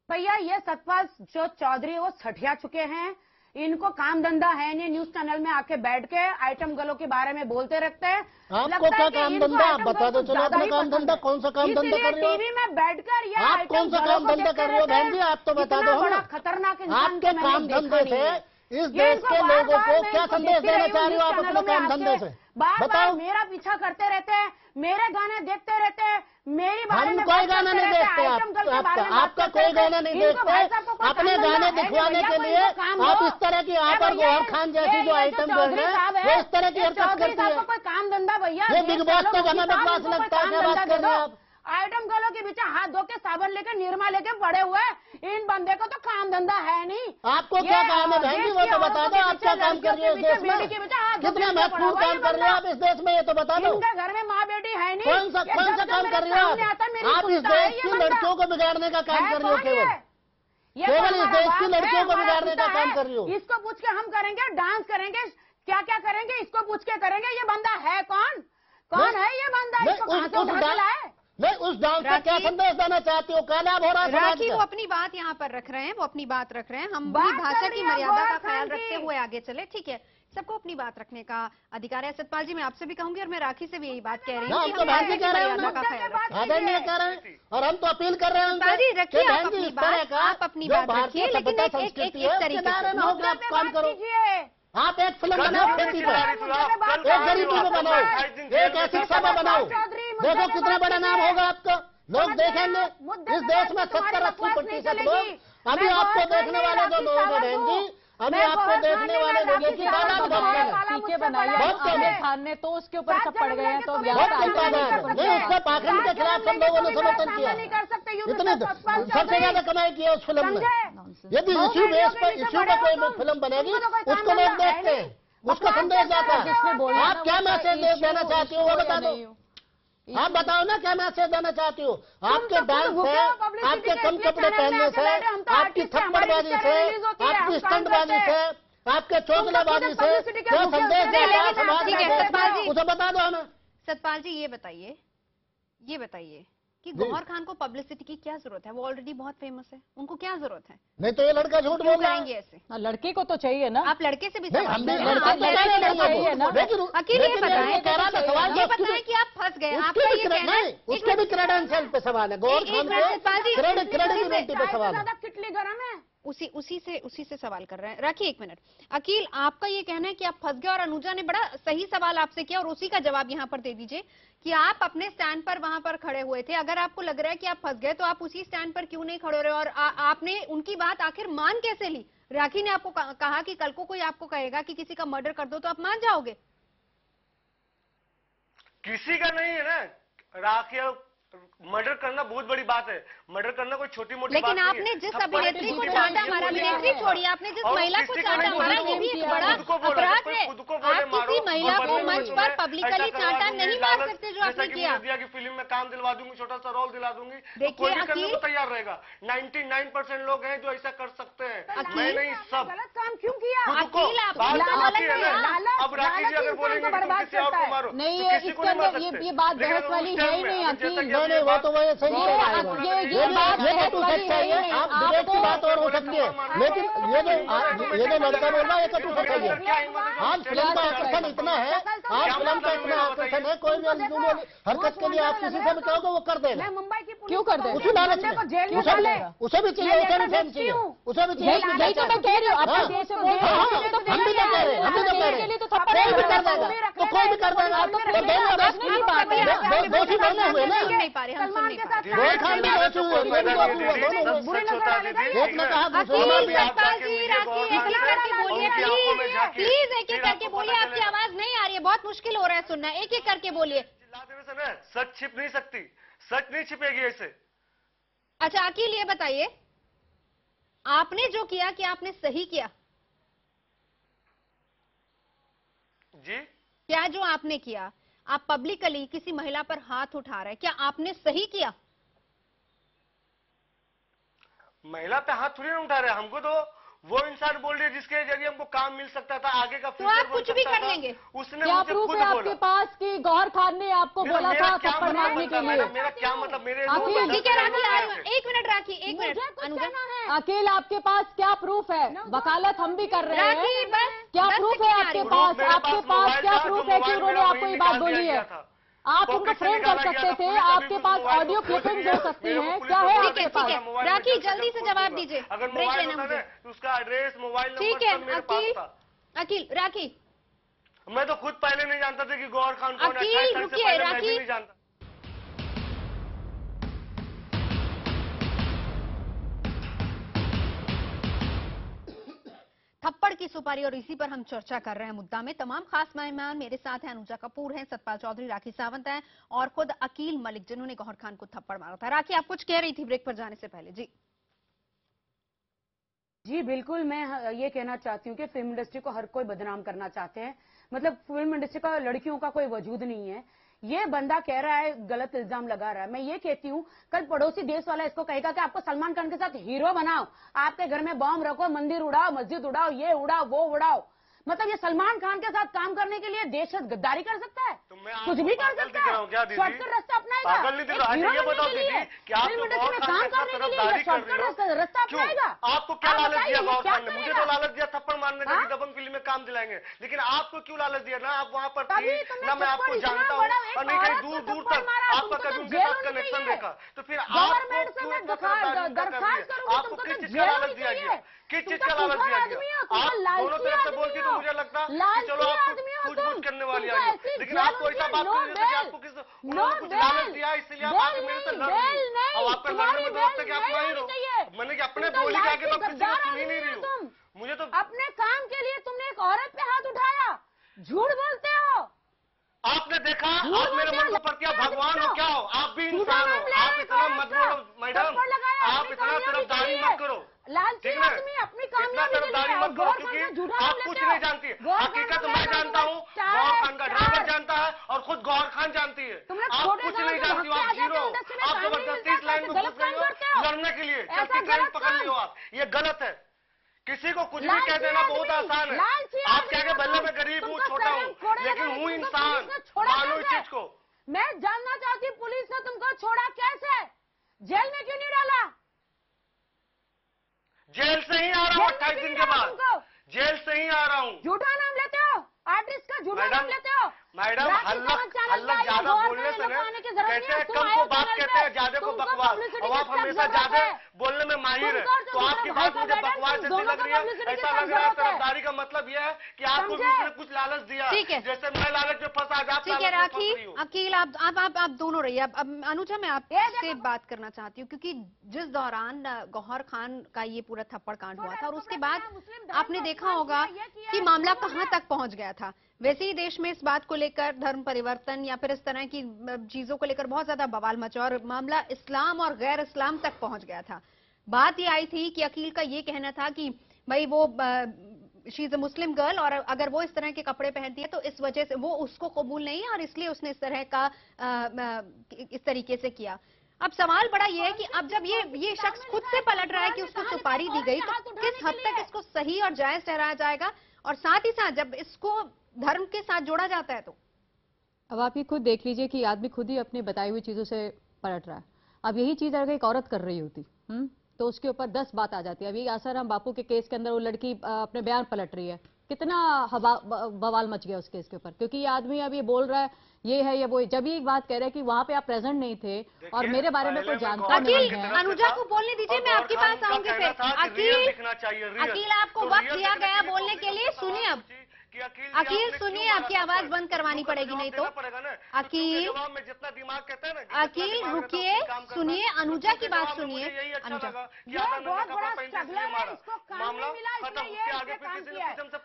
भैया ये सतपाल जो चौधरी वो सठिया चुके हैं, इनको काम धंधा है नहीं, न्यूज चैनल में आके बैठ के आइटम गलों के बारे में बोलते रहते हैं। आपको क्या काम धंधा, आप बता दो चलो अपना काम धंधा, कौन सा काम धंधा कर रहे हो टीवी में बैठकर ये आप? कौन सा काम धंधा कर रहे हो बहन जी, आप तो बता दो बड़ा हमें। खतरनाक इंसान आपके को काम मैंने धंधे देखा नहीं है। से इस ये देश इनको के बार-बार लोगों को मैं क्या इनको संदेश देखती देना रही चाह हूँ रहे हो आप न्यूज़ अपने चैनलों काम में धंधे आके। से? बार-बार बताओ। मेरा पीछा करते रहते हैं, मेरे गाने देखते रहते हैं, मेरी बारे हम में कोई बात गाना करते नहीं रहते हैं, देखते आइटम गर्ल के बारे में बात आपका करते कोई रहते हैं। गाना नहीं इनको भाई देखते, साहब को कोई अपने काम गाने धंधा है नहीं दिखवाने भैया, के कोई लिए इनको काम आप दो। इस तरह की आप ए और भैया, गौहर खान जैसी जो आइटम गर्ल चौधरी है साहब वो इस तरह की हरकत चौधरी करती साहब है। को कोई काम धंधा भैया, ये देश बिग के बॉस लोग का गाना किसान बकवास को कोई लगता है, काम क्या बात धंधा कर दे रहे हैं दो। आप? आइटम गर्लों के पीछे हाथ धो के साबन लेके निरमा लेके पड़े हुए हैं। इन बंदे को तो काम धंधा है नहीं। आपको क्या काम है बहन जी, वो तो बता दो, आप क्या काम कर रहे हो इस देश में? कितना महत्वपूर्ण काम कर रहे हो आप इस देश में, ये तो बता दो। इनके घर में माँ बेटी है नहीं। कौन सा काम कर रहे हो आप इस देश की लड़कियों को बिगाड़ने का काम कर रहे हो केवल इस देश की लड़कियों को बिगाड़ने का काम कर रही हो। इसको पूछ के हम करेंगे, डांस करेंगे, क्या क्या करेंगे, इसको पूछ के करेंगे। ये बंदा है कौन? कौन है ये बंदा? इसको कहां से उठा के लाए? मैं उस डांस का क्या संदेश देना चाहती हूँ, क्या लाभ हो रहा है समाज राखी वो का? अपनी बात यहाँ पर रख रहे हैं, वो अपनी बात रख रहे हैं। हम बात भी कर भाषा रही की है मर्यादा का गौहर ख्याल खान रखते की। हुए आगे चले, ठीक है। सबको अपनी बात रखने का अधिकार है। सतपाल जी, मैं आपसे भी कहूंगी और मैं राखी से भी यही बात कह रही हूँ कि हम तो हम बहन जी भाषा की कह रहे हैं मर्यादा ना, का ख्याल रखें। आदर नहीं कह रहे हैं और हम तो अपील कर रहे हैं उनसे सतपाल जी, कि रखिए आप बहन जी अपनी इस तरह बात, का आप अपनी जो बात भारतीय रखिए, लेकिन सभ्यता एक संस्कृति है उसके तरीके दायरे से में होकर आप काम करो। आप एक फिल्म बनाओ खेती पर, एक गरीबी में बनाओ, एक ऐसी सभा बनाओ, देखो कितना बड़ा नाम होगा आपका, लोग देखेंगे। इस देश में 70-80% लोग अभी आपको देखने वाले जो लोग हैं बहन जी, अभी आपको देखने वाले लोगों की तादाद बहुत कम है। टीके बनाई बहुत कम है। आमिर खान ने तो उसके ऊपर सब पड़ गए हैं, तो अब यहाँ बहुत पे कम तादाद है। नहीं, उसका पाखंड के खिलाफ सब लोगों ने समर्थन किया। इतनी सबसे ज्यादा कमाई की है उस फिल्म में। यदि इश्यू बेस पर इश्यू पर कोई फिल्म बनेगी उसको लोग देखते हैं, उसका संदेश जाता है। आप क्या मैसेज देना चाहती हो वो बता दो। आप बताओ ना क्या मैसेज देना चाहती हो। आपके डांस से, आपके कम कपड़े पहनने से, आपकी थप्पड़बाजी से, आपकी स्टंटबाजी से, आपके चोचलाबाजी से क्या संदेश जाता है समाज में, उसे बता दो हमें। सतपाल जी, ये बताइए कि गौहर खान को पब्लिसिटी की क्या जरूरत है? वो ऑलरेडी बहुत फेमस है, उनको क्या जरूरत है? नहीं तो ये लड़का झूठ क्यों बोल रहा करेंगे है। ऐसे? लड़के को तो चाहिए ना। आप लड़के से भी नहीं, सवाल हम भी करें। लड़का आप तो लड़के कह से रहे बताइए। हैं। लेकिन अकेले ये लेकिन बताएं, ये कह रहा था सवाल ये तो बताएं कि आप फंस गए। उसके आपका भी ये कहना है, उसके भी क्रेडेंशियल पे सवाल है। गौहर खान के क्रेडिबिलिटी पे सवाल है। कितनी गर्म है? उसी से सवाल कर रहे हैं। राखिए एक मिनट। अकील, आपका ये कहना है कि आप फंस गए और अनुजा ने बड़ा सही सवाल आपसे किया और उसी का जवाब यहाँ पर दे दीजिए कि आप अपने स्टैंड पर वहां पर खड़े हुए थे। अगर आपको लग रहा है कि आप फंस गए तो आप उसी स्टैंड पर क्यों नहीं खड़े रहे और आपने उनकी बात आखिर मान कैसे ली? राखी ने आपको कहा कि कल को कोई आपको कहेगा कि किसी का मर्डर कर दो तो आप मान जाओगे? किसी का नहीं है ना। राखी मर्डर करना बहुत बड़ी बात है, मर्डर करना कोई छोटी मोटी बात नहीं है। लेकिन आपने जिस अभिनेत्री को चाटा मारा, अभिनेत्री छोड़िए, आपने जिस महिला को चाटा मारा, ये भी एक बड़ा अपराध है। आप किसी महिला को मंच पर पब्लिकली चाटा नहीं मार सकते जो आपने किया। मीडिया की फिल्म में काम दिलवा दूंगी, छोटा सा रोल दिला दूंगी, देखिए कोई भी करने अकील, को तैयार रहेगा। 99% लोग हैं जो ऐसा कर सकते हैं, मैं नहीं, सब। गलत काम क्यों किया? अकील, आपने तो गलत किया। अब राखी जी अगर बोलेंगे कि तुम किसी और को मारो, नहीं, तो किसी को नहीं मार सकते। ये बात बहस वाली है ही नहीं अकील। नहीं, वो तो वही सही है। ये बात ये कटु सच्चाई है। आप डिबेट की बात और हो सकती है, लेकिन ये जो लड़का बोल रहा है ये कटु सच्चाई है। आज फिल्म का आकर्षण इतना है, आज फिल्म का इतना आकर्षण है, कोई भी हरकत के लिए आप किसी से भी कहोगे वो कर देगा। मुंबई की क्यों कर देगा? उसी लालच में उसे भी चाहिए, उसे भी चाहिए, उसे भी चाहिए। यही तो मैं कह रही हूँ। हम भी तो कह रहे हैं, हम भी तो कह रहे हैं। कोई भी कर देगा तो कोई भी कर देगा। आप तो दोषी बने हुए ना। नहीं पा रहे, हम सुन नहीं पा रहे। गौहर खान भी दोषी हुए, ये भी दोषी हुआ, दोनों हुए। एक ने कहा दूसरे ने अकील, सतपाल जी, राखी, एक एक करके बोलिए प्लीज, एक एक करके बोलिए। आपकी आवाज नहीं आ रही है, बहुत मुश्किल हो रहा है सुनना। एक एक करके बोलिए। चिल्ला देने से ना सच छिप नहीं सकती, सच नहीं छिपेगी ऐसे। अच्छा अकील, ये बताइए आपने जो किया कि आपने सही किया? जी, क्या जो आपने किया, आप पब्लिकली किसी महिला पर हाथ उठा रहे हैं, क्या आपने सही किया? महिला पे हाथ थोड़ी ना उठा रहे, हमको तो वो इंसान बोल रही है जिसके जरिए हमको काम मिल सकता था, आगे का तो आप कुछ भी कर लेंगे। उसने क्या मुझसे प्रूफ खुद है आपके बोला। पास कि गौहर खान ने आपको बोला था क्या थप्पड़ मारने के लिए? मेरा क्या मतलब, मेरे ठीक है राखी, एक मिनट राखी, एक मिनट अनुजा, अकील आपके पास क्या प्रूफ है? वकालत हम भी कर रहे राखी हैं। बस क्या प्रूफ है आपके पास? मेरे आपके पास पास मोबाइल क्या था, प्रूफ जो है कि मोबाइल उन्होंने मेरा आपको वहीं ये बात निकाल बोली दिया है? गया था। आप उनको पॉकेट से फ्रेम कर निकाला गया सकते था, थे, पुलिस अभी आपके उस पास मोबाइल ऑडियो को खोज क्लिपिंग रही हो है। सकती मेरे को है। पुलिस क्या को है बोला आपके ठीक पास? है मोबाइल राखी में जल्दी से खोज जवाब दूंगा। दीजिए, अगर ब्रेक मोबाइल लेना होता मुझे। ना, उसका एड्रेस, मोबाइल ठीक नंबर है सब मेरे पास था। अकील राखी, मैं तो खुद पहले नहीं जानता था कि गौहर खान कौन है। अकील, 28 साल से रुकिए, पहले मैं राखी। भी नहीं जानता। थप्पड़ की सुपारी और इसी पर हम चर्चा कर रहे हैं मुद्दा में। तमाम खास मेहमान मेरे साथ हैं, अनुजा कपूर हैं, सतपाल चौधरी, राखी सावंत हैं और खुद अकील मलिक जिन्होंने गौहर खान को थप्पड़ मारा था। राखी, आप कुछ कह रही थी ब्रेक पर जाने से पहले। जी बिल्कुल, मैं ये कहना चाहती हूँ कि फिल्म इंडस्ट्री को हर कोई बदनाम करना चाहते हैं। मतलब फिल्म इंडस्ट्री का लड़कियों का कोई वजूद नहीं है। ये बंदा कह रहा है, गलत इल्जाम लगा रहा है। मैं ये कहती हूँ, कल पड़ोसी देश वाला इसको कहेगा कि आपको सलमान खान के साथ हीरो बनाओ, आपके घर में बम रखो, मंदिर उड़ाओ, मस्जिद उड़ाओ, ये उड़ाओ, वो उड़ाओ। मतलब ये सलमान खान के साथ काम करने के लिए देश गद्दारी कर सकता है, कुछ भी कर सकता है, शॉर्टकट रास्ता अपनाएगा। ये बताओ दीदी कि आप फिल्म तो इंडस्ट्री में गौहर काम खान के साथ करने के लिए तरफदारी कर शॉर्टकट रास्ता अपनाएगा। आपको क्या आप लालच दिया बताइए, गौहर क्या खान ने? मुझे करेगा? तो लालच दिया थप्पड़ मारने का, कि दबंग फिल्म में काम दिलाएंगे, लेकिन आपको क्यों लालच दिया? ना आप वहाँ पर थी, ना मैं आपको जानता हूँ, और नहीं कहीं दूर दूर तक आपका कभी उनके साथ कनेक्शन देखा। तो फिर गवर्नमेंट से मैं दरखास्त करूंगी, आपको किस चीज का लालच दिया गया? किस चीज का लालच दिया गया? आप दोनों तरफ से बोलती तो मुझे लगता कि चलो आप कुछ करने वाली आई, लेकिन आपको ऐसा बात करने से आपको किस उन्होंने कुछ लालच दिया, इसलिए आप आगे मेरे से लड़ रही हो। अब आपका लड़ने में तो लगता है कि आप माहिर हो। मैंने कि अपने बोली के आगे तो किसी को सुन ही नहीं रही हो। मुझे तो अपने काम के लिए तुमने एक औरत पे हाथ उठाया, झूठ बोलते हो। आपने देखा, आप मेरे मन को पर क्या भगवान हो, क्या हो? आप भी इंसान हो। आप इतना मत बोलो मैडम, आप इतना तरफदारी मत करो। लालची आदमी अपनी कामयाबी के तरफदारी लिए मत करो, क्योंकि आप कुछ नहीं जानती। हकीकत मैं जानता हूँ, गौहर खान का ड्राइवर जानता है और खुद गौहर खान जानती है। आप कुछ नहीं जानती हो, आप जीरो। आप जबरदस्ती इस लाइन में घुस गई हो लड़ने के लिए, चलती ट्रेन पकड़ ली हो आप। ये गलत है। किसी को कुछ भी कह देना बहुत आसान है। आप क्या बल्ले में गरीब हूँ, छोटा हूँ, लेकिन हूँ इंसान। मानो इस चीज को। मैं जानना चाहती हूँ, पुलिस ने तुमको छोड़ा कैसे? जेल में क्यों नहीं डाला? जेल से ही आ रहा हूँ 28 दिन के बाद, जेल से ही आ रहा हूँ। झूठा नाम लेते हो, आर्टिस्ट का झूठा नाम लेते हो। मैडम हल्लक ज्यादा बोलने से ना, कहते हैं कम को बात कहते हैं, ज्यादा को बकवास। और आप हमेशा ज्यादा बोलने में माहिर है, तो आपकी बात मुझे बकवास जैसी लग रही है। ऐसा लग रहा है तरफदारी का मतलब यह है कि आपको भी उसने कुछ लालच दिया, जैसे मैं लालच में फंसा। ठीक है राखी, अकील आप दोनों रहिए। अब अनुजा मैं आपसे बात करना चाहती हूँ, क्योंकि जिस दौरान गौहर खान का ये पूरा थप्पड़ कांड हुआ था और उसके बाद आपने देखा होगा कि मामला कहां तक पहुंच गया था। वैसे ही देश में इस बात को लेकर धर्म परिवर्तन या फिर इस तरह की चीजों को लेकर बहुत ज्यादा बवाल मचा और मामला इस्लाम और गैर इस्लाम तक पहुंच गया था। बात ये आई थी कि अकील का ये कहना था कि भाई वो she is a Muslim girl और अगर वो इस तरह के कपड़े पहनती है तो इस वजह से वो उसको कबूल नहीं है और इसलिए उसने इस तरह का इस तरीके से किया। अब सवाल बड़ा ये है कि अब जब ये शख्स खुद से पलट रहा है कि उसको सुपारी दी गई, तो किस हद तक इसको सही और जायज ठहराया जाएगा? और साथ ही साथ जब इसको धर्म के साथ जोड़ा जाता है तो अब आप ये खुद देख लीजिए कि आदमी खुद ही अपनी बताई हुई चीजों से पलट रहा है। अब यही चीज अगर एक औरत कर रही होती तो उसके ऊपर 10 बात आ जाती है। अभी आसाराम बापू के केस के अंदर वो लड़की अपने बयान पलट रही है, कितना बवाल मच गया उस केस के ऊपर, क्योंकि ये आदमी अब ये बोल रहा है ये है ये वो। जब ये बात कह रहा है कि वहां पे आप प्रेजेंट नहीं थे और मेरे बारे में कोई जानता नहीं है। अनुजा को बोलने दीजिए, मैं आपके पास आऊंगी फिर। अकील आपको वक्त दिया गया बोलने के लिए, सुनिए अब। अकील सुनिए, आपकी आवाज बंद करवानी पड़ेगी नहीं तो। अकील रुकिए, सुनिए अनुजा की बात सुनिए। अनुजा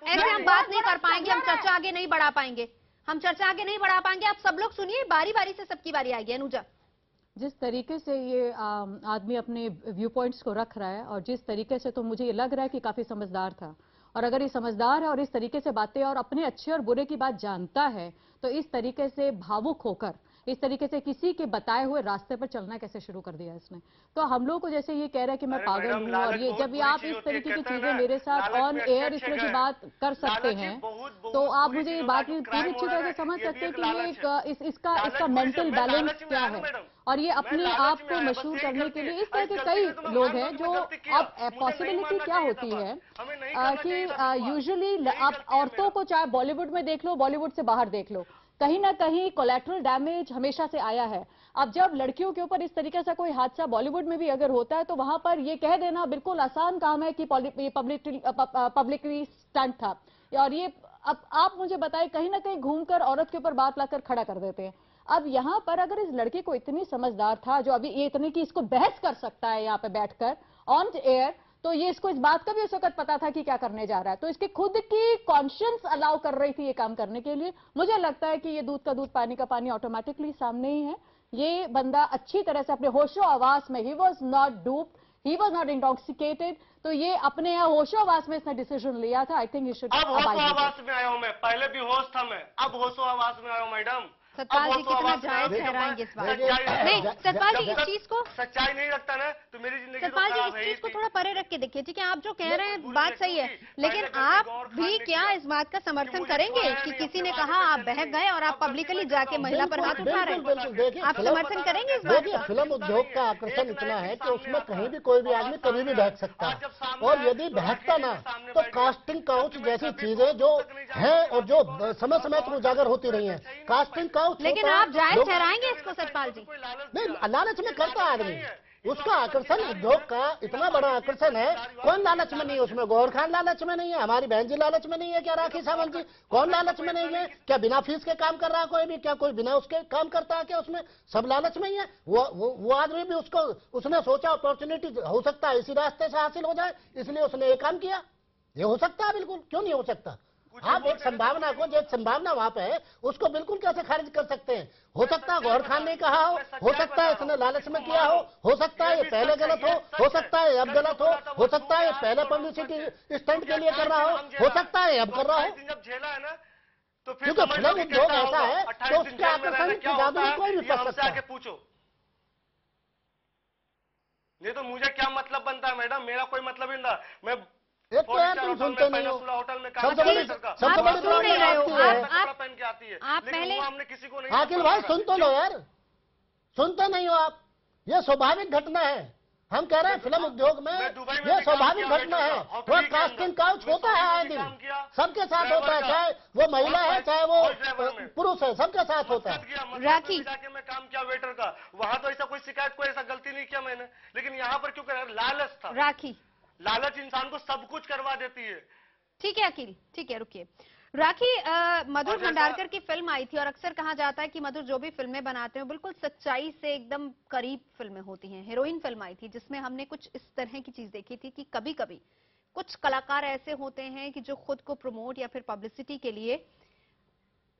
ऐसे हम बात नहीं कर पाएंगे, हम चर्चा आगे नहीं बढ़ा पाएंगे, आप सब लोग सुनिए, बारी बारी से सबकी बारी आएगी। अनुजा, जिस तरीके से ये आदमी अपने व्यू पॉइंट्स को रख रहा है और जिस तरीके से, तो मुझे ये लग रहा है कि काफी समझदार था। और अगर ये समझदार है और इस तरीके से बातें और अपने अच्छे और बुरे की बात जानता है, तो इस तरीके से भावुक होकर इस तरीके से किसी के बताए हुए रास्ते पर चलना कैसे शुरू कर दिया इसने। तो हम लोग को जैसे ये कह रहा है कि मैं पागल हूँ, और ये जब भी आप इस तरीके की चीजें मेरे साथ ऑन एयर इस तरह की बात कर सकते हैं, तो आप मुझे ये बात पूरी अच्छी तरह से समझ सकते हैं कि ये इसका मेंटल बैलेंस क्या है। और ये अपने आप को मशहूर करने के लिए इस तरह के कई लोग हैं जो, अब पॉसिबिलिटी क्या होती है कि यूजुअली आप औरतों को चाहे बॉलीवुड में देख लो, बॉलीवुड से बाहर देख लो, कहीं ना कहीं कोलैटरल डैमेज हमेशा से आया है। अब जब लड़कियों के ऊपर इस तरीके से कोई हादसा बॉलीवुड में भी अगर होता है तो वहां पर ये कह देना बिल्कुल आसान काम है कि पब्लिकली स्टंट था। और ये अब आप मुझे बताएं, कहीं ना कहीं घूमकर औरत के ऊपर बात लाकर खड़ा कर देते हैं। अब यहां पर अगर इस लड़के को इतनी समझदार था जो अभी ये इतनी कि इसको बहस कर सकता है यहाँ पे बैठकर ऑन एयर, तो ये इसको इस बात का भी उस वक्त पता था कि क्या करने जा रहा है। तो इसकी खुद की कॉन्शियंस अलाउ कर रही थी ये काम करने के लिए। मुझे लगता है कि ये दूध का दूध पानी का पानी ऑटोमेटिकली सामने ही है। ये बंदा अच्छी तरह से अपने होशो आवास में, he was not duped, he was not intoxicated, तो ये अपने यहाँ होशो आवास में इसने डिसीजन लिया था। I think you should. अब होशो आवास में आया हूँ मैं, पहले भी होश था मैं, अब होशो आवास में आया हूँ मैडम। सतपाल जी कितना जायज ठहराएंगे इस बात? नहीं सतपाल जी, इस चीज को सच्चाई नहीं रखता ना तो मेरी जिंदगी सतपाल जी इस चीज को थोड़ा परे रख के देखिए। ठीक है, आप जो कह रहे हैं बात सही है, लेकिन आप भी क्या इस बात का समर्थन करेंगे कि किसी ने कहा आप बहक गए और आप पब्लिकली जाके महिला पर हाथ उठा रहे हैं? आप समर्थन करेंगे इस बात का? फिल्म उद्योग का आकर्षण इतना है कि उसमें कहीं भी कोई भी आदमी कभी भी बहक सकता है, और यदि बहकता ना तो कास्टिंग काउच जैसी चीजें जो है और जो समय समय पर उजागर होती रही है, कास्टिंग काउच। लेकिन आप जायज ठहराएंगे इसको सतपाल जी? नहीं, लालच में करता आदमी, उसका आकर्षण उद्योग का इतना बड़ा आकर्षण है। कौन लालच में नहीं है उसमें? गौहर खान लालच में नहीं है, हमारी बहन जी लालच में नहीं है क्या? राखी सावंत जी कौन लालच में नहीं है क्या? बिना फीस के काम कर रहा है कोई भी क्या? कोई बिना उसके काम करता है क्या? उसमें सब लालच में ही है। वो आदमी भी उसने सोचा अपॉर्चुनिटी हो सकता है इसी रास्ते से हासिल हो जाए, इसलिए उसने ये काम किया। ये हो सकता है, बिल्कुल क्यों नहीं हो सकता? आप एक संभावना को, जो संभावना वहां पे है उसको बिल्कुल कैसे खारिज कर सकते हैं? हो सकता है गौहर खान ने कहा हो सकता है इसने लालच में किया हो सकता है ये पहले गलत हो सकता है अब गलत हो सकता है ये पहले पब्लिसिटी स्टंट के लिए कर रहा हो सकता है अब कर रहा हो। जब झेला है ना तो क्योंकि फिल्म उद्योग ऐसा है कि उसके आकर्षण की जादू में कोई भी कर सकता है। पूछो, नहीं तो मुझे क्या मतलब बनता है मैडम? मेरा कोई मतलब ही नहीं। मैं एक तो यार तुम सुनते नहीं हो, होटल में सबसे बड़ी पहन के आती है, आप पहले हमने किसी को नहीं। आखिर भाई सुन तो लो यार, सुनते नहीं हो आप। ये स्वाभाविक घटना है, हम कह रहे हैं फिल्म उद्योग में ये स्वाभाविक घटना है। वो कास्टिंग काउच होता है आए दिन, सबके साथ होता है, चाहे वो महिला है चाहे वो पुरुष है, सबके साथ होता है। राखी जाके मैं काम किया वेटर का, वहां तो ऐसा कोई शिकायत, कोई ऐसा गलती नहीं किया मैंने, लेकिन यहाँ पर क्यों कर? लालच था। राखी, लालच इंसान को सब कुछ करवा देती है। ठीक है अकील, ठीक है रुकिए। राखी, मधुर भंडारकर की फिल्म आई थी और अक्सर कहा जाता है कि मधुर जो भी फिल्में बनाते हैं बिल्कुल सच्चाई से एकदम करीब फिल्में होती हैं। हीरोइन फिल्म आई थी जिसमें हमने कुछ इस तरह की चीज देखी थी कि कभी कभी कुछ कलाकार ऐसे होते हैं कि जो खुद को प्रमोट या फिर पब्लिसिटी के लिए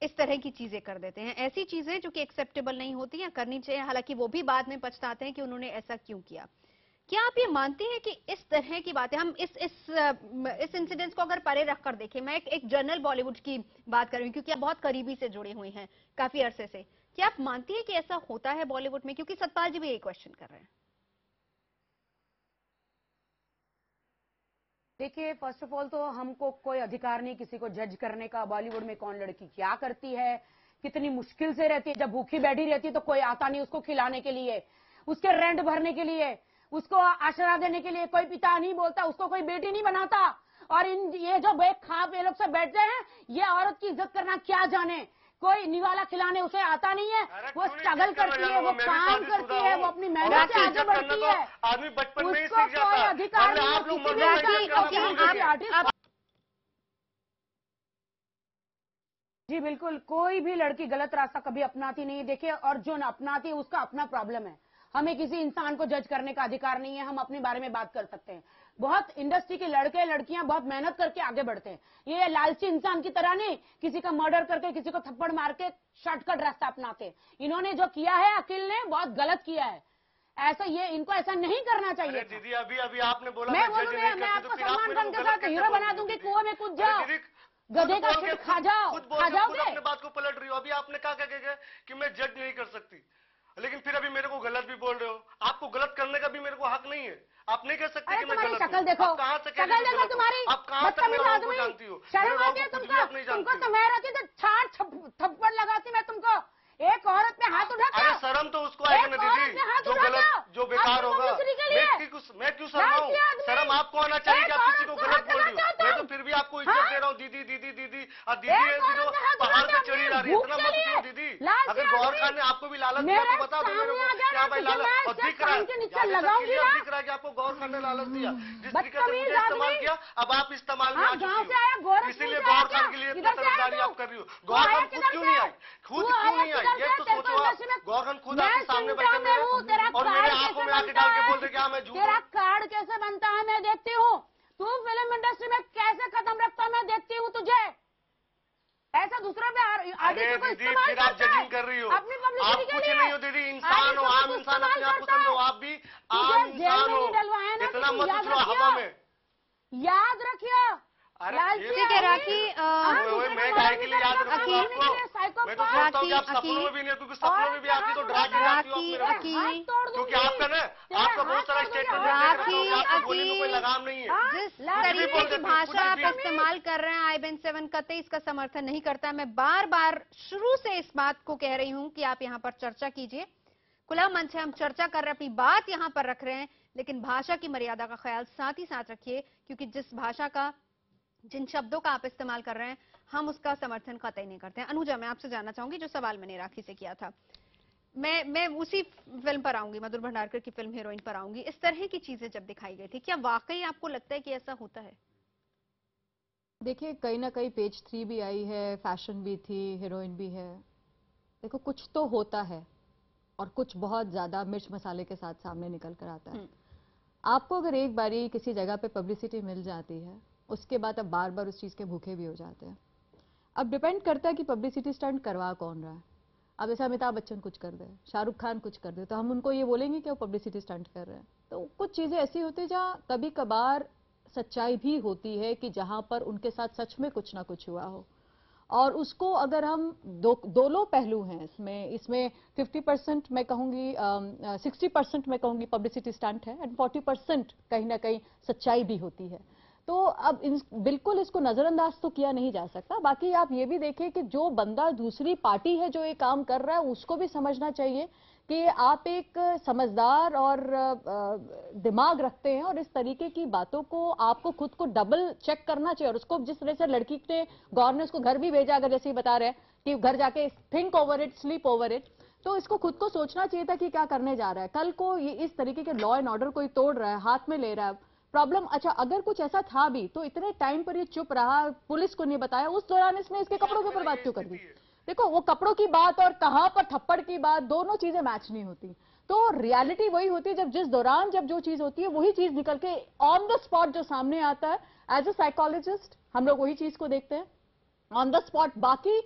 इस तरह की चीजें कर देते हैं, ऐसी चीजें जो कि एक्सेप्टेबल नहीं होती या करनी चाहिए, हालांकि वो भी बाद में पछताते हैं कि उन्होंने ऐसा क्यों किया। क्या आप ये मानते हैं कि इस तरह की बातें, हम इस इंसिडेंट को अगर परे रखकर देखें, मैं एक जनरल बॉलीवुड की बात कर रही हूँ क्योंकि आप बहुत करीबी से जुड़े हुए हैं काफी अरसे से, क्या आप मानती हैं कि ऐसा होता है बॉलीवुड में? क्योंकि सतपाल जी भी ये क्वेश्चन कर रहे हैं। देखिए, फर्स्ट ऑफ ऑल तो हमको कोई अधिकार नहीं किसी को जज करने का। बॉलीवुड में कौन लड़की क्या करती है, कितनी मुश्किल से रहती है, जब भूखी बैठी रहती है तो कोई आता नहीं उसको खिलाने के लिए, उसके रेंट भरने के लिए, उसको आश्रय देने के लिए कोई पिता नहीं बोलता, उसको कोई बेटी नहीं बनाता। और ये जो बेखाब ये लोग सब बैठते हैं, ये औरत की इज्जत करना क्या जाने, कोई निवाला खिलाने उसे आता नहीं है, वो स्ट्रगल करती है, वो काम करती है, वो अपनी मेहनत से आगे बढ़ती है, आदमी बचपन में ही उसको सीख जाता कोई है। अधिकार नहीं। जी बिल्कुल, कोई भी लड़की गलत रास्ता कभी अपनाती नहीं, देखिए, और जो अपनाती है उसका अपना प्रॉब्लम है। हमें किसी इंसान को जज करने का अधिकार नहीं है, हम अपने बारे में बात कर सकते हैं। बहुत इंडस्ट्री के लड़के लड़कियां बहुत मेहनत करके आगे बढ़ते हैं, ये लालची इंसान की तरह नहीं किसी का मर्डर करके किसी को थप्पड़ मार के शॉर्टकट रास्ता अपनाते। इन्होंने जो किया है, अकील ने बहुत गलत किया है, ऐसा ये इनको ऐसा नहीं करना चाहिए। दीदी अभी आपने बोला मैं बोलूँ मैं आपको सलमान खान के साथ हीरो बना दूंगी, कुएं में कूद जाओ। गधे का सीट खा जाओ, खुद बोल खा के खुद जाओगे। अपने बात को पलट रही हो। अभी आपने कहा क्या कि मैं जज नहीं कर सकती, लेकिन फिर अभी मेरे को गलत भी बोल रहे हो। आपको गलत करने का भी मेरे को हक नहीं है। आप नहीं कह सकते कि मैं गलत हूं। शक्ल देखो, आप कहां से कह रही शक्ल हो देखो गलत हूं? तुम्हारी, आप कहां तक मेरे रॉन्ग को आदमी, जानती हो? शर्म मेरे आती है रॉन्ग को कुछ भी तुमको? आप नहीं तुमको जानती तो हो। मैं रहती तो थप्पड़ लगाती मैं तुमको। एक औरत पे हाथ उठाते अरे हो, शर्म तो उसको आएगा ना दीदी, जो गलत जो बेकार होगा। मैं क्यों शर्माऊं? शर्म आपको आना चाहिए कि आप किसी को गलत बोल रही हो। मैं तो फिर भी आपको इज्जत दे रहा हूँ, दीदी दीदी दीदी। और दीदी है जो पहाड़ पे चढ़ी जा रही है, इतना मत क्यों दीदी? अगर गौहर खान ने आपको भी लालच दिया तो बता दो मेरे को क्या भाई लालच। और दिख रहा है, दिख रहा है कि आपको गौहर खान ने लालच दिया। जिस तरीके से मुझे इस्तेमाल किया, अब आप इस्तेमाल में आ चुकी हो। इसीलिए गौहर खान के लिए इतना तरफदारी आप कर रही हो। गौहर खान खुद क्यों नहीं आई? खुद क्यों नहीं आई? ये तो सोचो आप। गौहर खान खुद आपके सामने बैठे मेरे और मेरे आंखों में आके डाल के बोल दे कि हाँ मैं झूठ। तेरा कार्ड कैसे बनता है मैं देखती हूँ। तू फिल्म इंडस्ट्री में कैसे कदम रखता है मैं देखती हूँ तुझे। ऐसा दूसरा पे अरे दीदी फिर आप जजिंग कर रही हो। अपनी आप पब्लिसिटी के कुछ लिए नहीं हो दीदी, इंसान हो, आम इंसान अपने आप को समझो। आप भी आम इंसान हो, इतना मत उछलो हवा में। याद रखिए। ठीक है राखी, मैं काहे के लिए याद रखूंगा आपको? मैं तो सोचता हूँ कि आप सपनों में भी नहीं, क्योंकि सपनों में भी आपकी तो डरा के जाती हो आप मेरे को। क्योंकि आपका ना आपका बहुत सारा स्टेटमेंट आपको बोलने में कोई लगाम नहीं है। जिस तरीके की भाषा आप इस्तेमाल कर रहे हैं, i-band 7 कतई इसका समर्थन नहीं करता। मैं बार बार शुरू से इस बात को कह रही हूं कि आप यहाँ पर चर्चा कीजिए, खुला मंच है, हम चर्चा कर रहे हैं, अपनी बात यहाँ पर रख रहे हैं, लेकिन भाषा की मर्यादा का ख्याल साथ ही साथ रखिए, क्योंकि जिस भाषा का, जिन शब्दों का आप इस्तेमाल कर रहे हैं, हम उसका समर्थन कतई नहीं करते हैं। अनुजा, मैं आपसे जानना चाहूंगी जो सवाल मैंने राखी से किया था, मैं उसी फिल्म पर आऊंगी, मधुर भंडारकर की फिल्म हीरोइन पर आऊंगी। इस तरह की चीजें जब दिखाई गई थी, क्या वाकई आपको लगता है कि ऐसा होता है? देखिए, कहीं ना कहीं पेज 3 भी आई है, फैशन भी थी, हीरोइन भी है। देखो, कुछ तो होता है और कुछ बहुत ज्यादा मिर्च मसाले के साथ सामने निकल कर आता है। आपको अगर एक बारी किसी जगह पे पब्लिसिटी मिल जाती है, उसके बाद अब बार बार उस चीज के भूखे भी हो जाते हैं। अब डिपेंड करता है कि पब्लिसिटी स्टंट करवा कौन रहा है। अब जैसे अमिताभ बच्चन कुछ कर दे, शाहरुख खान कुछ कर दे, तो हम उनको ये बोलेंगे कि वो पब्लिसिटी स्टंट कर रहे हैं। तो कुछ चीजें ऐसी होती है जहाँ कभी कभार सच्चाई भी होती है कि जहां पर उनके साथ सच में कुछ ना कुछ हुआ हो, और उसको अगर हम दोनों पहलू हैं इसमें 50% मैं कहूंगी, 60% मैं कहूंगी पब्लिसिटी स्टंट है, एंड 40% कहीं ना कहीं सच्चाई भी होती है। तो अब बिल्कुल इसको नजरअंदाज तो किया नहीं जा सकता। बाकी आप ये भी देखें कि जो बंदा दूसरी पार्टी है जो ये काम कर रहा है, उसको भी समझना चाहिए कि आप एक समझदार और दिमाग रखते हैं, और इस तरीके की बातों को आपको खुद को डबल चेक करना चाहिए। और उसको जिस तरह से लड़की ने, गौर ने उसको घर भी भेजा, अगर जैसे ही बता रहे हैं कि घर जाके think over it, sleep over it, तो इसको खुद को सोचना चाहिए था कि क्या करने जा रहा है। कल को ये इस तरीके के लॉ एंड ऑर्डर कोई तोड़ रहा है, हाथ में ले रहा है, प्रॉब्लम। अच्छा, अगर कुछ ऐसा था भी तो इतने टाइम पर ये चुप रहा, पुलिस को नहीं बताया, उस दौरान इसने इसके कपड़ों के ऊपर बात क्यों कर दी? देखो, वो कपड़ों की बात और कहां पर थप्पड़ की बात, दोनों चीजें मैच नहीं होती। तो रियलिटी वही होती है जब जिस दौरान जब जो चीज होती है वही चीज निकल के ऑन द स्पॉट जो सामने आता है। एज अ साइकोलॉजिस्ट हम लोग वही चीज को देखते हैं ऑन द स्पॉट। बाकी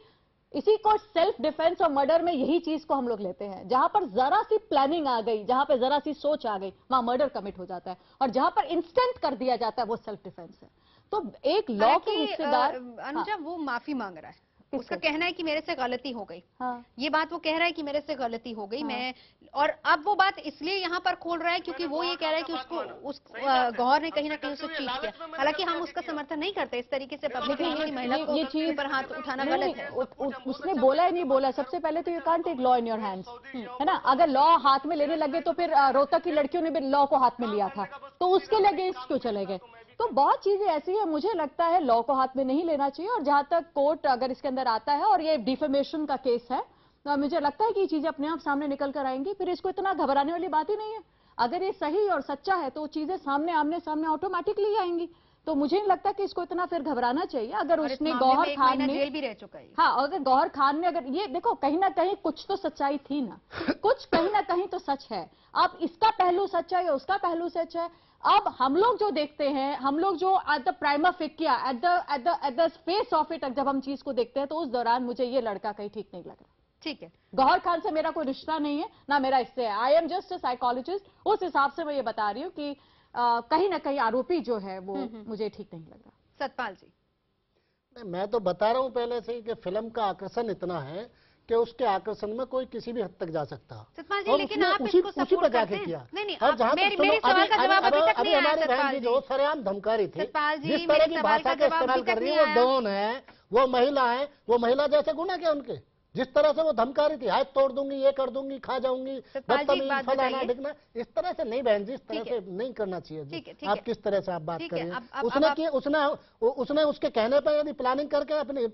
इसी को सेल्फ डिफेंस और मर्डर में यही चीज को हम लोग लेते हैं। जहां पर जरा सी प्लानिंग आ गई, जहां पर जरा सी सोच आ गई, वहां मर्डर कमिट हो जाता है, और जहां पर इंस्टेंट कर दिया जाता है वो सेल्फ डिफेंस है। तो एक लॉ के हिस्सेदार, अनुजा, वो माफी मांग रहा है, उसका कहना है कि मेरे से गलती हो गई। हाँ। ये बात वो कह रहा है कि मेरे से गलती हो गई। मैं, और अब वो बात इसलिए यहाँ पर खोल रहा है क्योंकि वो ये कह रहा है कि उसको गौहर ने कहीं ना कहीं उसको चीट किया। हालांकि हम उसका समर्थन नहीं करते इस तरीके से पब्लिक महिला को ये चीज पर हाथ उठाना गलत है। उसने बोला ही नहीं बोला। सबसे पहले तो you can't take law in your hands, है ना। अगर लॉ हाथ में लेने लगे तो फिर रोहतक की लड़कियों ने भी लॉ को हाथ में लिया था, तो उसके लिए अगेंस्ट क्यों चले गए? तो बहुत चीजें ऐसी है, मुझे लगता है लॉ को हाथ में नहीं लेना चाहिए। और जहां तक कोर्ट अगर इसके अंदर आता है और ये डिफेमेशन का केस है, तो मुझे लगता है कि ये चीजें अपने आप सामने निकल कर आएंगी। फिर इसको इतना घबराने वाली बात ही नहीं है। अगर ये सही और सच्चा है तो चीजें सामने आमने सामने ऑटोमेटिकली आएंगी। तो मुझे नहीं लगता कि इसको इतना फिर घबराना चाहिए। अगर उसने गौहर खान ने जेल भी रह चुका है, हाँ, अगर गौहर खान ने, अगर ये देखो, कहीं ना कहीं कुछ तो सच्चाई थी ना, कुछ कहीं ना कहीं तो सच है। अब इसका पहलू सच है या उसका पहलू सच है, अब हम लोग जो देखते हैं, हम लोग जो at the prima facie, at the face of it जब हम चीज को देखते हैं, तो उस दौरान मुझे ये लड़का कहीं ठीक नहीं लग रहा। ठीक है, गौहर खान से मेरा कोई रिश्ता नहीं है, ना मेरा इससे है। I am just a psychologist. उस हिसाब से मैं ये बता रही हूँ कि कहीं ना कहीं आरोपी जो है वो मुझे ठीक नहीं लग रहा। सतपाल जी, मैं तो बता रहा हूँ पहले से ही कि फिल्म का आकर्षण इतना है कि उसके आकर्षण में कोई किसी भी हद तक जा सकता है। सतपाल जी, और लेकिन उसने आप उसी इसको उसी सपोर्ट पर जाके करते हैं? किया। नहीं, और आप जहाँ तक मेरे सुनो, सवाल का जवाब अभी तक अभी नहीं आया हमारी बहन सतपाल जी जी। जो सरेआम धमकारी थी, सतपाल जी, जिस तरह मेरे की सवाल भाषा का का जवाब इस्तेमाल अभी तक कर रही नहीं है, वो आया। डॉन है, वो महिला है, वो महिला जैसे गुना क्या उनके, जिस तरह से वो धमकारी थी, हाथ तोड़ दूंगी, ये कर दूंगी, खा जाऊंगी, सतपाल जी, एक बात फलाना बताइए। ढिकना, इस तरह से नहीं बहन जी, इस तरह ठीक है। से नहीं करना चाहिए जी। ठीक है, ठीक आप है। किस तरह से आप बात ठीक कर है, रहे हैं? अब उसने आप- की उसने उसके कहने पर यदि प्लानिंग करके अपने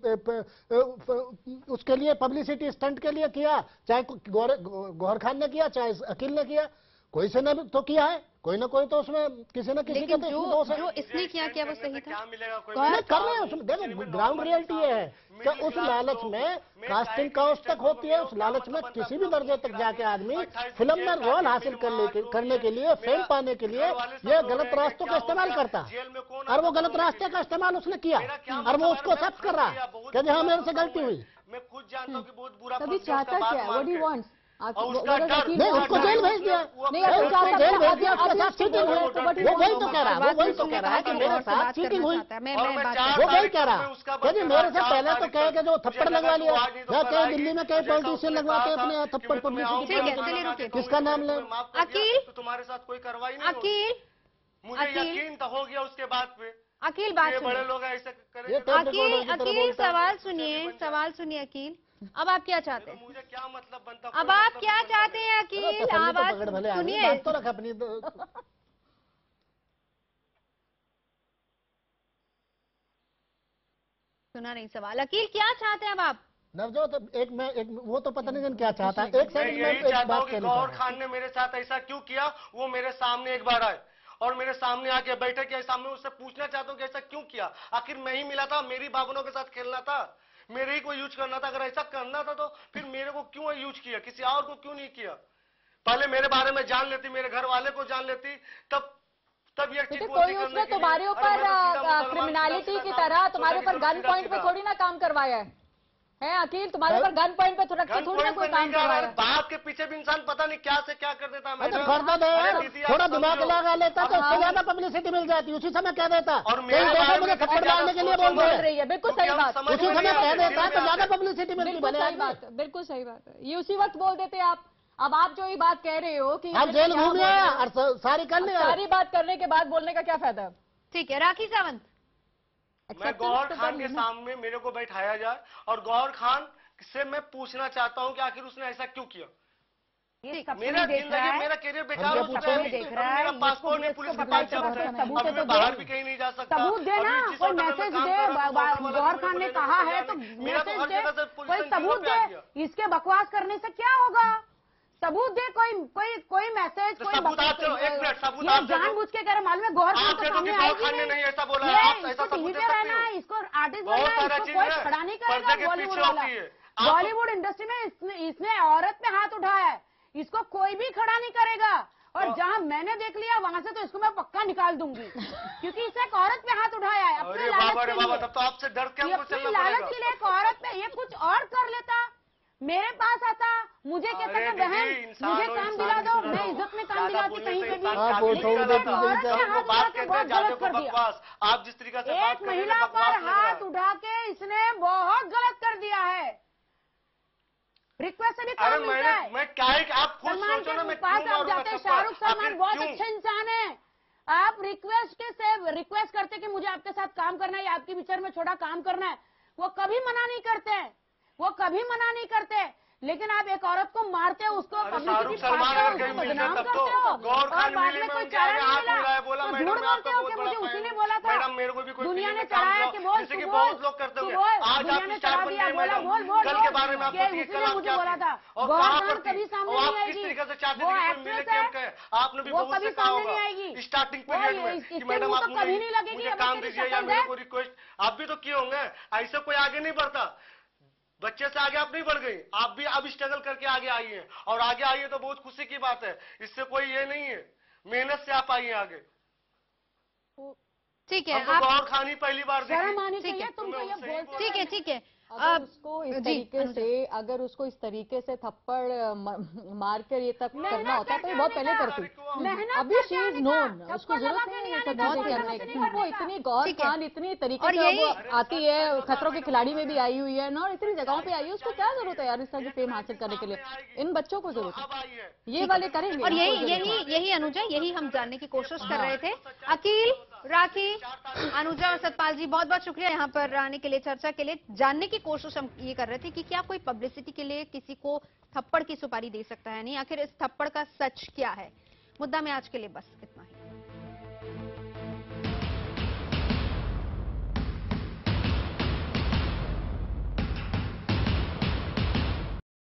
उसके लिए पब्लिसिटी स्टंट के लिए किया, चाहे गौहर खान ने किया, चाहे अकील ने किया, कोई से ने तो किया है, कोई ना कोई तो उसमें किसी न किसी का लेकिन तो जो इसमें दोष है। जो इसने किया क्या वो सही था? क्या मिलेगा? कोई नहीं मेरा कर रहे काम हैं नहीं। उसमें, देखो लेकिन ग्राउंड normal रियलिटी इंसान है हूँ। कि मिडिल उस क्लास लालच लोग में मैं कास्टिंग चाहे काउंस कि तक होती है, उस क्या लालच में मतलब किसी बनता भी दर्जे तक पूरा जाके आदमी 28 फिल्म में जेल रोल का हासिल फिल्म करने के लिए, फेम मेरा पाने के लिए घर वाले सब ये रो गलत रहे हैं रास्तों कि का क्या हो इस्तेमाल गया? करता है, जेल में कौन और वो आता गलत बोलने रास्ते के का लिए? इस्तेमाल उसने किया, मेरा क्या और वो मतलब? उसको मैं एक्सेप्ट कर फंस रहा गया, है बहुत कि हाँ बुरा मेरे से फंसा गलती हुआ है। हुई। मैं खुद जानता हूँ कि बहुत बुरा तभी फंस गया उसका चाहता बात क्या है? मान व्हाट डू के। वांट्स? और उसका डर, नहीं, उसको जेल भेज दिया। नहीं, अगर उसको चाहता जेल है, भेज दिया, उसके साथ चीटिंग हुई, वो वही तो कह रहा है, वो वही तो कह रहा है कि मेरे साथ चीटिंग हुई, वो वही कह रहा है कि मेरे से पहले तो कहे कि जो थप्पड़ लगवा लिया, या कहे दिल्ली में कहे पॉलिटिशियन लगवाते हैं अपने यहाँ थप्पड़ पब्लिसिटी ठीक है, करने के चलिए लिए, रुकिए। किसका नाम ले? अकील? तो तुम्हारे साथ कोई कार्रवाई नहीं होगी। अकील, मुझे अकील? यकीन तो हो गया उसके बाद पे अकील बात ये बड़े सुनिए। लोग ऐसे ये करेंगे। टेप रिकॉर्डर अकील, की तरह अकील बोलता है। सवाल सुनिए, सवाल सुनिए अकील। अब आप क्या चाहते तो हैं? मुझे क्या मतलब बनता? अब कोई आप मतलब क्या नहीं बनता चाहते हैं अरे अकील? तसल्ली आप तो बात पकड़ भले आदमी, सुनिए। बात तो रख अपनी। सुना नहीं सवाल। अकील क्या चाहते हैं अब आप? नवजोत एक वो तो पता नहीं क्या चाहता है, एक मैं सेकंड में यही एक चाहता हूँ बात कि कहनी गौहर चाहता खान ने मेरे साथ ऐसा क्यों किया, वो मेरे सामने एक बार आए और मेरे सामने आके बैठे कि ऐसा, मैं उससे पूछना चाहता हूँ कि ऐसा क्यों किया। आखिर मैं ही मिला था, मेरी भावनाओं के साथ खेलना था, मेरे ही को यूज करना था। अगर ऐसा करना था तो फिर मेरे को क्यों यूज किया, किसी और को क्यों नहीं किया? पहले मेरे बारे में जान लेती, मेरे घर वाले को जान लेती, तब ये चीज कोई उसने तुम्हारे ऊपर क्रिमिनलिटी की तरह तुम्हारे ऊपर गन पॉइंट पे थोड़ी ना काम करवाया है अकील, तुम्हारे ऊपर गन पॉइंट पे रख के थोड़ी ना कोई काम करवाया। बाप के पीछे भी इंसान पता नहीं क्या से क्या कर देता है। है। करता तो यार, थोड़ा दिमाग लगा लेता तो उससे ज्यादा पब्लिसिटी मिल जाती, उसी समय कह देता और देखो मुझे थप्पड़ डालने के लिए बोल रही है, बिल्कुल सही बात, उसी समय कह देता तो ज्यादा पब्लिसिटी मिलती। बिल्कुल सही बात, बिल्कुल सही बात है, ये उसी वक्त बोल देते आप। अब आप जो ये बात कह रहे हो कि आप जेल घूम आया और सारी कर लिया, सारी बात करने के बाद बोलने का क्या फायदा? ठीक है, राखी सावंत। मैं गौहर खान के सामने मेरे को बैठाया जाए और गौहर खान से मैं पूछना चाहता हूँ कि आखिर उसने ऐसा क्यों किया। मेरा जिंदगी, मेरा करियर बेकार हो चुका है, देख रहा है, मेरा पासपोर्ट नहीं, पुलिस के पास जब्त है, सबूत अब मैं बाहर भी कहीं नहीं जा सकता। सबूत दे ना, कोई मैसेज दे, गौहर खान ने कहा है तो मैसेज दे, कोई सबूत दे। इसके बकवास करने से क्या होगा? सबूत दे, कोई मैसेज, कोई ये जानबूझ के कह रहे, मालूम है गौहर खान तो सामने आएगी नहीं, ऐसा बोला ये है, इसको टीवी पे रहना है, इसको आर्टिस्ट बनना है, इसको कोई खड़ा नहीं करेगा। बॉलीवुड वाला, बॉलीवुड इंडस्ट्री में इसने औरत पे हाथ उठाया है, इसको कोई भी खड़ा नहीं करेगा। और जहां मैंने देख लिया वहां से तो इसको मैं पक्का निकाल दूंगी, क्योंकि इसने एक औरत पे हाथ उठाया है अपने लालच के लिए। तब तो आपसे डर के हमको चलना लालच पड़ेगा। के लिए एक औरत पे ये कुछ और कर लेता, मेरे पास आता, मुझे कहता है बहन मुझे काम दिला दो, मैं इज्जत में काम दिलाती कहीं पे भी। आप जिस तरीके से एक महिला पर हाथ उठा के इसने बहुत गलत कर दिया है। रिक्वेस्ट से भी काम मिलता है। मैं क्या है, आप खुद सलमान सोचो ना, मैं के पास आप जाते हैं, शाहरुख सलमान बहुत क्यों? अच्छे इंसान है। आप रिक्वेस्ट करते कि मुझे आपके साथ काम करना है या आपकी पिक्चर में छोटा काम करना है, वो कभी मना नहीं करते, वो कभी मना नहीं करते। लेकिन आप एक औरत को मारते हो, उसको शाहरुख सलमान अगर कहीं मिल जाए तब तो गौहर खान मिले में उनके आगे हाथ उड़ रहा है, बोला मैडम मैं आपका बहुत बड़ा फैन हूं, मैडम मेरे को भी कोई दुनिया फिल्म ने में काम चढ़ाया कि दिलाओ, जैसे कि बहुत लोग करते होंगे। आज आप स्टार बन गए मैडम, कल के बारे में आप बताइए, कल आप क्या बोला था और कहाँ पर कभी सामने नहीं आप किस आएगी, तरीके से चाहते वो थे कि कोई एक्ट्रेस मिले कि है, हम कहें, आपने भी वो बहुत कभी से कहा सामने नहीं होगा आएगी स्टार्टिंग पीरियड में कि मैडम आप कभी नहीं लगेगी मुझे काम दीजिए या मेरे को रिक्वेस्ट, आप भी तो किए होंगे। ऐसे कोई आगे नहीं बढ़ता, बच्चे से आगे आप नहीं बढ़ गई, आप भी अब स्ट्रगल करके आगे आई हैं और आगे आई है तो बहुत खुशी की बात है, इससे कोई ये नहीं है, मेहनत से आप आई हैं आगे। ठीक है, हमको गौहर खान ही पहली बार शर्म देखी। आनी ठीक है, चाहिए तुमको ये बोलते। ठीक है, ठीक है। अगर उसको इस जी, तरीके से अगर उसको इस तरीके से थप्पड़ मार कर ये तक करना होता तो ये बहुत पहले करती। अभी शी इज नोन, उसको जरूरत नहीं है ये सब चीजें करने की। वो इतनी गौहर ठीक है। खान इतनी तरीके और से यही- अब आती है, खतरों के खिलाड़ी में भी आई हुई है ना, और इतनी जगहों पे आई है, उसको क्या जरूरत है यार इस तरह की फेम हासिल करने के लिए? इन बच्चों को जरूरत अब है, आई है। ये वाले करेंगे। और इनको यही जरूरत यही है। यही अनुजा, यही हम जानने की कोशिश कर रहे थे। अकील, राखी, अनुजा और सतपाल जी, बहुत बहुत शुक्रिया यहाँ पर आने के लिए, चर्चा के लिए। जानने की कोशिश हम ये कर रहे थे कि क्या कोई पब्लिसिटी के लिए किसी को थप्पड़ की सुपारी दे सकता है नहीं, आखिर इस थप्पड़ का सच क्या है। मुद्दा में आज के लिए बस इतना।